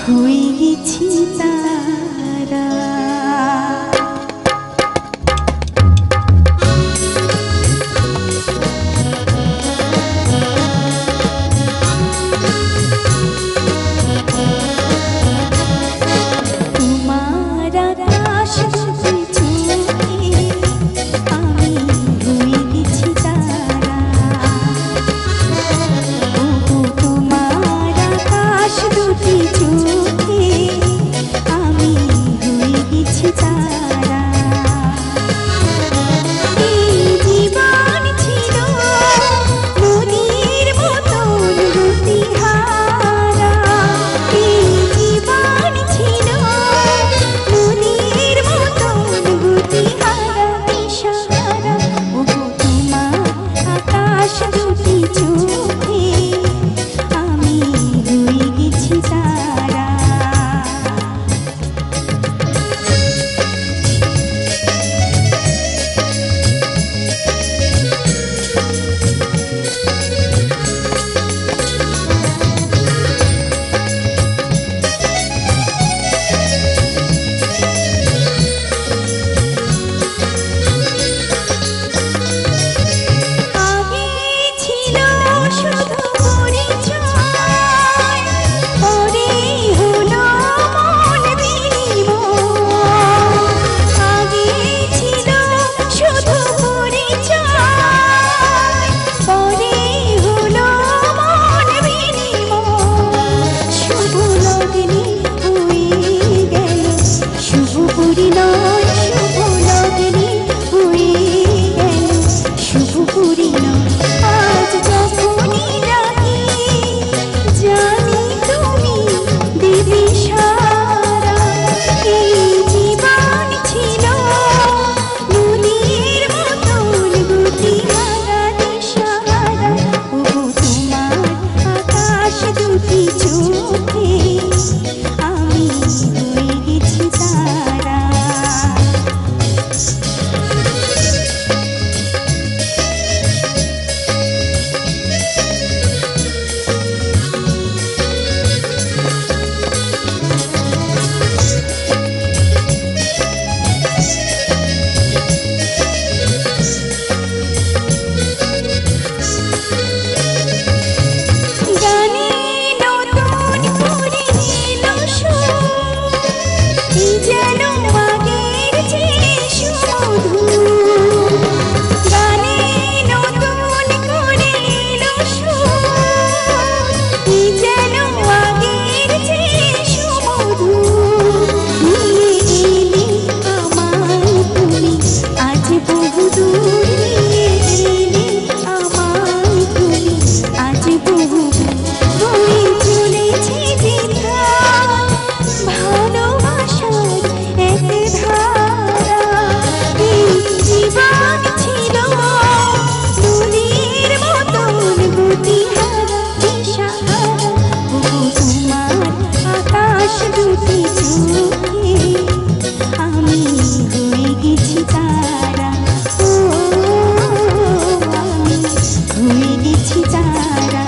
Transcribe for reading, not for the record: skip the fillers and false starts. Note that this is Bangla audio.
হয়ে গেছি তারা। তোমার আকাশ চোখে আমি হয়ে গেছি তারা। ওগো তোমার আকাশ দুটি চোখে আমি হয়ে গেছি তারা। এই জীবন ছিল নদীর মতন গতিহারা। এই জীবন ছিল নদীর মতন গতিহারা দিশাহারা। ওগো তোমার আকাশ দুটি চোখে আমি হয়ে গেছি তারা। আগে ছিল শুধু পরিচয়, পরে হলো মন বিনিময়। আগে ছিল শুধু পরিচয়, পরে হলো মন বিনিময়। শুভ লগ্নে হয়ে গেল শুভ পরিণয়। শুভ লগ্নে হয়ে গেল শুভ পরিণয়। আজ যখনই ডাকি জানি তুমি দেবে সারা। এই জীবন ছিল নদীর মতন গতিহারা দিশাহারা। ওগো তোমার আকাশ দুটি চোখে আমি হয়ে গেছি তারা। গানে নতুন করে এলো সুর, এই যেন আগের চেয়ে সুমধুর। গানে নতুন করে এলো সুর, এই যেন আগের চেয়ে সুমধুর। নিয়ে এলে আমায় তুমি আজ বহুদূর। নিয়ে এলে আমায় তুমি আজ বহুদূর। বয়ে চলেছে যেথা ভালোবাসার এক ধারা। এই জীবন ছিল নদীর মতন গতিহারা দিশাহারা। ওগো তোমার আকাশ দুটি চোখে আমি হয়ে গেছি তারা। ও আমি হয়ে গেছি তারা।